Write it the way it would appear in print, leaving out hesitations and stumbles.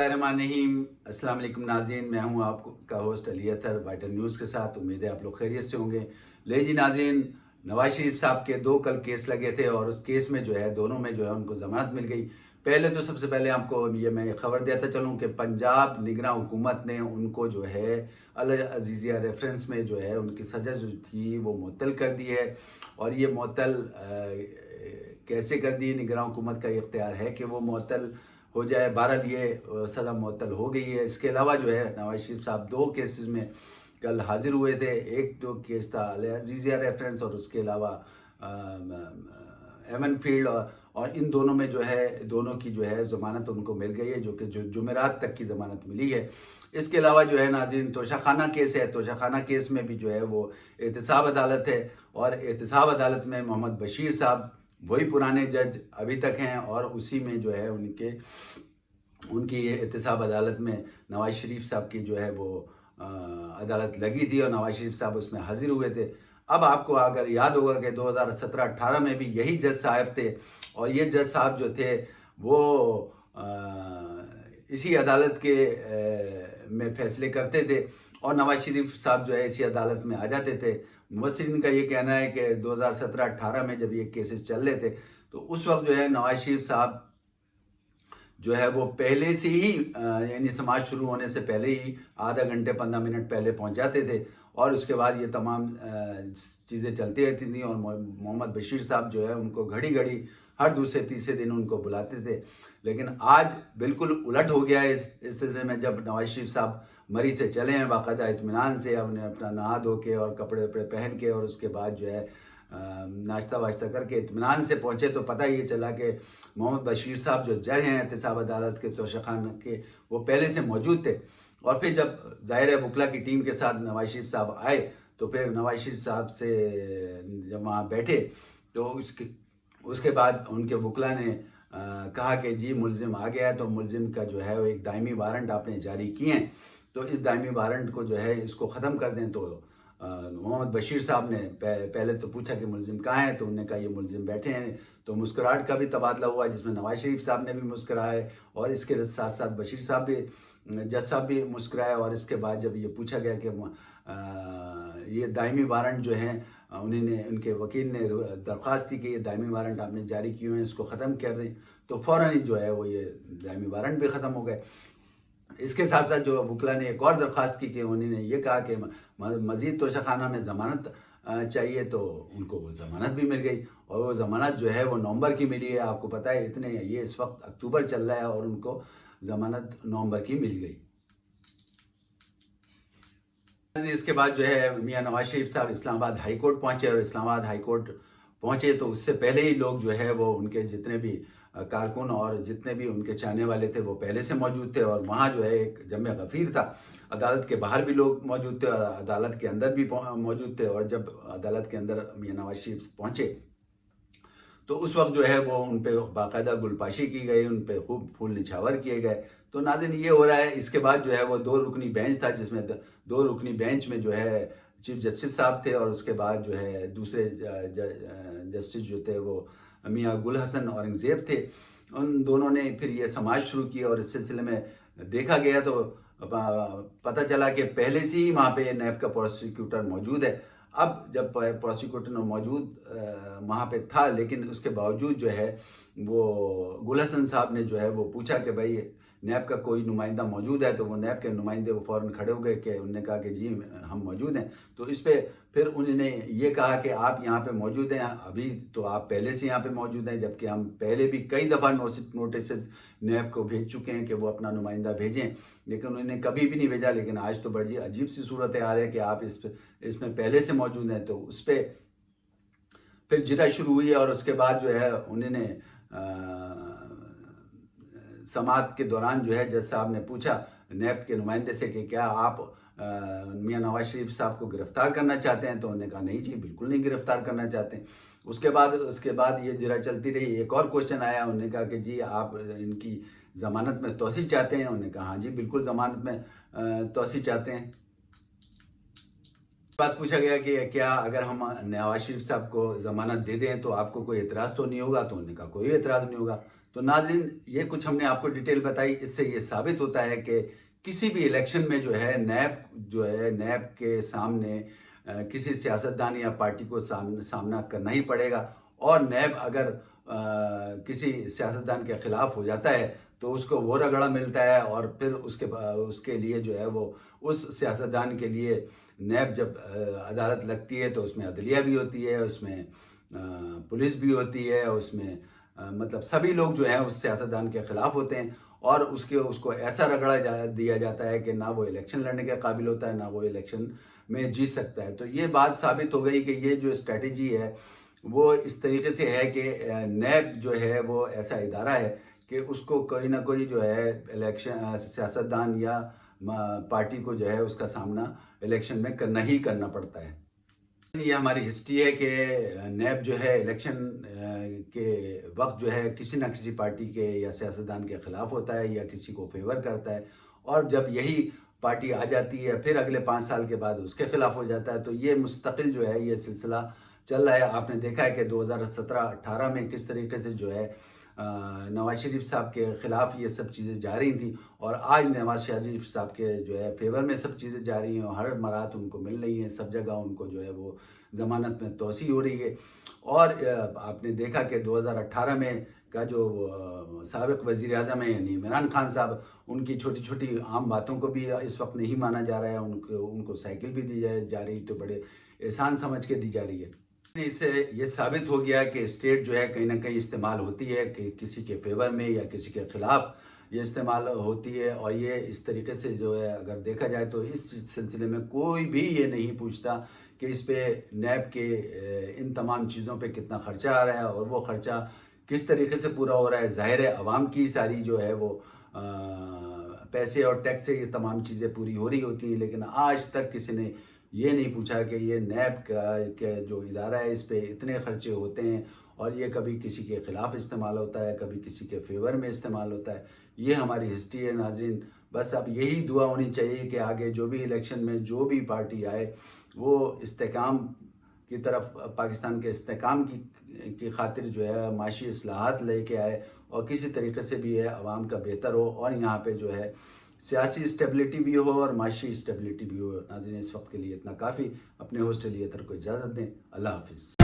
बिस्मिल्लाहिर्रहमानिर्रहीम। अस्सलाम वालेकुम नाज़रीन, मैं हूं आपका host Ali Athar vital news के साथ। उम्मीद है आप लोग खैरियत से होंगे। ले जी नाज़रीन, नवाज शरीफ साहब के दो कल केस लगे थे और उस केस में जो है दोनों में जो है उनको ज़मानत मिल गई। पहले तो सबसे पहले आपको ये मैं खबर देता चलूँ कि पंजाब निगरां हुकूमत ने उनको जो है अल अजीज़िया रेफरेंस में जो है उनकी सज़ा जो थी वो मुअत्तल कर दी है। और ये मुअत्तल कैसे कर दी, निगरां हुकूमत का ये इख्तियार है कि वो मुअत्तल हो जाए। बहरहाल ये सज़ा मुअत्तल हो गई है। इसके अलावा जो है नवाज शरीफ साहब दो केसेस में कल हाजिर हुए थे। एक तो केस था अल अजीज़िया रेफरेंस और उसके अलावा एमन फील्ड, और इन दोनों में जो है दोनों की जो है ज़मानत उनको मिल गई है, जो कि जुमेरात तक की ज़मानत मिली है। इसके अलावा जो है नाज़रीन तोशाखाना केस है। तोशाखाना केस में भी जो है वो एहतसाब अदालत है और एहतसाब अदालत में मोहम्मद बशीर साहब वही पुराने जज अभी तक हैं और उसी में जो है उनकी ये एहतसाब अदालत में नवाज शरीफ साहब की जो है वो अदालत लगी थी और नवाज शरीफ साहब उसमें हाजिर हुए थे। अब आपको अगर याद होगा कि 2017-18 में भी यही जज साहब थे और ये जज साहब जो थे वो इसी अदालत के में फैसले करते थे और नवाज शरीफ साहब जो है इसी अदालत में आ जाते थे। मुबस्सिरीन का ये कहना है कि 2017-18 में जब ये केसेस चल रहे थे तो उस वक्त जो है नवाज शरीफ साहब जो है वो पहले से ही यानी समाज शुरू होने से पहले ही आधा घंटे 15 मिनट पहले पहुंच जाते थे और उसके बाद ये तमाम चीज़ें चलती रहती थी। और मोहम्मद बशीर साहब जो है उनको घड़ी घड़ी हर दूसरे तीसरे दिन उनको बुलाते थे। लेकिन आज बिल्कुल उलट हो गया है इस सिलसिले में। जब नवाज शरीफ साहब मरी से चले हैं बाकायदा इत्मीनान से, अपना नहा धो के और कपड़े वपड़े पहन के और उसके बाद जो है नाश्ता वाश्ता करके इत्मीनान से पहुँचे तो पता ये चला कि मोहम्मद बशीर साहब जो जज हैं एहतसाब अदालत के तोशाखाना के, वो पहले से मौजूद थे। और फिर जब ज़ाहिर है वकला की टीम के साथ नवाज शरीफ साहब आए तो फिर नवाज शरीफ साहब से जब वहाँ बैठे तो उसके बाद उनके वकला ने कहा कि जी मुलजिम आ गया है, तो मुलजिम का जो है वो एक दायमी वारंट आपने जारी किए हैं, तो इस दायमी वारंट को जो है इसको ख़त्म कर दें। तो मोहम्मद बशीर साहब ने पहले तो पूछा कि मुलजिम कहाँ हैं, तो उन्होंने कहा ये मुलजिम बैठे हैं। तो मुस्कुराहट का भी तबादला हुआ जिसमें नवाज शरीफ साहब ने भी मुस्कुराए और इसके साथ साथ बशीर साहब भी, जज साहब भी मुस्कुराए। और इसके बाद जब ये पूछा गया कि ये दायमी वारंट जो हैं उन्होंने, उनके वकील ने दरख्वास्त की कि ये दायमी वारंट आपने जारी किए हैं इसको ख़त्म कर दें, तो फ़ौरन ही जो है वो ये दायमी वारंट भी ख़त्म हो गए। इसके साथ साथ जो वकला ने एक और दरख्वास्त की कि उन्होंने ये कहा कि मज़ीद तोशाखाना में ज़मानत चाहिए, तो उनको वो ज़मानत भी मिल गई और वो ज़मानत जो है वो नवंबर की मिली है। आपको पता है इतने ये इस वक्त अक्टूबर चल रहा है और उनको ज़मानत नवंबर की मिल गई। इसके बाद जो है मियां नवाज शरीफ साहब इस्लामाबाद हाई कोर्ट पहुँचे और इस्लामाबाद हाई कोर्ट पहुँचे तो उससे पहले ही लोग जो है वो उनके जितने भी कारकुन और जितने भी उनके चाहने वाले थे वो पहले से मौजूद थे। और वहाँ जो है एक जमे गफ़ीर था। अदालत के बाहर भी लोग मौजूद थे और अदालत के अंदर भी मौजूद थे। और जब अदालत के अंदर मियां नवाज शरीफ पहुँचे तो उस वक्त जो है वो उन पर बाकायदा गुलपाशी की गई, उन पर खूब फूल निछावर किए गए। तो नाज़रीन ये हो रहा है। इसके बाद जो है वो दो रुकनी बेंच था जिसमें दो रुकनी बेंच में जो है चीफ जस्टिस साहब थे और उसके बाद जो है दूसरे जस्टिस जो थे वो मियां गुल हसन औरंगज़ेब थे। उन दोनों ने फिर ये समाज शुरू की और इस सिलसिले में देखा गया तो पता चला कि पहले से ही वहाँ पे नैब का प्रोसिक्यूटर मौजूद है। अब जब प्रोसिक्यूटर मौजूद वहाँ पे था, लेकिन उसके बावजूद जो है वो गुल हसन साहब ने जो है वो पूछा कि भाई नैब का कोई नुमाइंदा मौजूद है, तो वो नैब के नुमाइंदे वो फ़ौरन खड़े हो गए कि उन्होंने कहा कि जी हम मौजूद हैं। तो इस पर फिर उन्होंने ये कहा कि आप यहाँ पे मौजूद हैं, अभी तो आप पहले से यहाँ पे मौजूद हैं, जबकि हम पहले भी कई दफ़ा नोटिस नैब को भेज चुके हैं कि वो अपना नुमाइंदा भेजें, लेकिन उन्होंने कभी भी नहीं भेजा। लेकिन आज तो बड़ी अजीब सी सूरत हाल है कि आप इसमें पहले से मौजूद हैं। तो उस पर फिर जिरा शुरू हुई और उसके बाद जो है उन्होंने समाअत के दौरान जो है जज साहब ने पूछा नैब के नुमाइंदे से कि क्या आप मियां नवाज शरीफ साहब को गिरफ़्तार करना चाहते हैं, तो उन्होंने कहा नहीं जी बिल्कुल नहीं गिरफ़्तार करना चाहते। उसके बाद ये जिरा चलती रही। एक और क्वेश्चन आया, उन्होंने कहा कि जी आप इनकी ज़मानत में तोसी चाहते हैं, उन्होंने कहा हाँ जी बिल्कुल ज़मानत में तोसी चाहते हैं। बात पूछा गया कि क्या अगर हम नवाज शरीफ साहब को ज़मानत दे दें तो आपको कोई एतराज़ तो नहीं होगा, तो उन्होंने कहा कोई एतराज़ नहीं होगा। تو ناظرین یہ کچھ ہم نے آپ کو ڈیٹیل بتائی، اس سے یہ ثابت ہوتا ہے کہ کسی بھی الیکشن میں جو ہے نیب کے سامنے کسی سیاستدان یا پارٹی کو سامنا کرنا ہی پڑے گا، اور نیب اگر کسی سیاستدان کے خلاف ہو جاتا ہے تو اس کو وہ رگڑا ملتا ہے، اور پھر اس کے لیے جو ہے وہ اس سیاستدان کے لیے نیب جب عدالت لگتی ہے تو اس میں عدلیہ بھی ہوتی ہے، اس میں پولیس بھی ہوتی ہے، اس میں مطلب سبھی لوگ جو ہیں اس سیاستدان کے خلاف ہوتے ہیں، اور اس کو ایسا رگڑا دیا جاتا ہے کہ نہ وہ الیکشن لڑنے کے قابل ہوتا ہے، نہ وہ الیکشن میں جیت سکتا ہے۔ تو یہ بات ثابت ہو گئی کہ یہ جو اسٹریٹجی ہے وہ اس طریقے سے ہے کہ نیب جو ہے وہ ایسا ادارہ ہے کہ اس کو کوئی نہ کوئی جو ہے الیکشن سیاستدان یا پارٹی کو جو ہے اس کا سامنا الیکشن میں کرنا پڑتا ہے۔ یہ ہماری ہسٹری ہے کہ نیب جو ہے الیکشن کے وقت جو ہے کسی نہ کسی پارٹی کے یا سیاستدان کے خلاف ہوتا ہے یا کسی کو فیور کرتا ہے، اور جب یہی پارٹی آ جاتی ہے پھر اگلے 5 سال کے بعد اس کے خلاف ہو جاتا ہے۔ تو یہ مستقل جو ہے یہ سلسلہ چل رہا ہے۔ آپ نے دیکھا ہے کہ 2017-18 میں کس طریقے سے جو ہے نواز شریف صاحب کے خلاف یہ سب چیزیں جاری تھیں، اور آج نواز شریف صاحب کے جو ہے فیور میں سب چیزیں جاری ہیں، اور ہر مرات ان کو مل رہی ہیں، سب جگہ ان کو جو ہے وہ ضمانت میں توسیع ہو رہی ہے۔ اور آپ نے دیکھا کہ 2018 میں کا جو سابق وزیر اعظم ہیں یعنی عمران خان صاحب، ان کی چھوٹی چھوٹی عام باتوں کو بھی اس وقت نہیں مانا جا رہا ہے، ان کو سائیکل بھی دی جا رہی تو بڑے احسان سمجھ کے دی جا رہی ہے۔ اس سے یہ ثابت ہو گیا کہ اسٹیٹ جو ہے کہیں نہ کہیں استعمال ہوتی ہے کہ کسی کے فیور میں یا کسی کے خلاف یہ استعمال ہوتی ہے، اور یہ اس طریقے سے جو ہے اگر دیکھا جائے تو اس سلسلے میں کوئی بھی یہ نہیں پوچھتا کہ اس پہ نیب کے ان تمام چیزوں پہ کتنا خرچہ آ رہا ہے اور وہ خرچہ کس طریقے سے پورا ہو رہا ہے۔ ظاہر ہے عوام کی ساری جو ہے وہ پیسے اور ٹیکس سے یہ تمام چیزیں پوری ہو رہی ہوتی ہیں، لیکن آج تک کسی نے یہ نہیں پوچھا کہ یہ نیب کا جو ادارہ ہے اس پہ اتنے خرچے ہوتے ہیں، اور یہ کبھی کسی کے خلاف استعمال ہوتا ہے، کبھی کسی کے فیور میں استعمال ہوتا ہے۔ یہ ہماری ہسٹری ہے ناظرین۔ بس اب یہی دعا ہونی چاہیے کہ آگے جو بھی الیکشن میں جو بھی پارٹی آئے وہ استحکام کی طرف، پاکستان کے استحکام کی خاطر جو ہے معاشی اصلاحات لے کے آئے، اور کسی طریقے سے بھی ہے عوام کا بہتر ہو، اور یہاں پہ جو ہے سیاسی اسٹیبلٹی بھی ہو اور معاشی اسٹیبلٹی بھی ہو۔ ناظرین اس وقت کے لیے اتنا کافی، اپنے ہوسٹ علی اطہر کو اجازت دیں۔ اللہ حافظ۔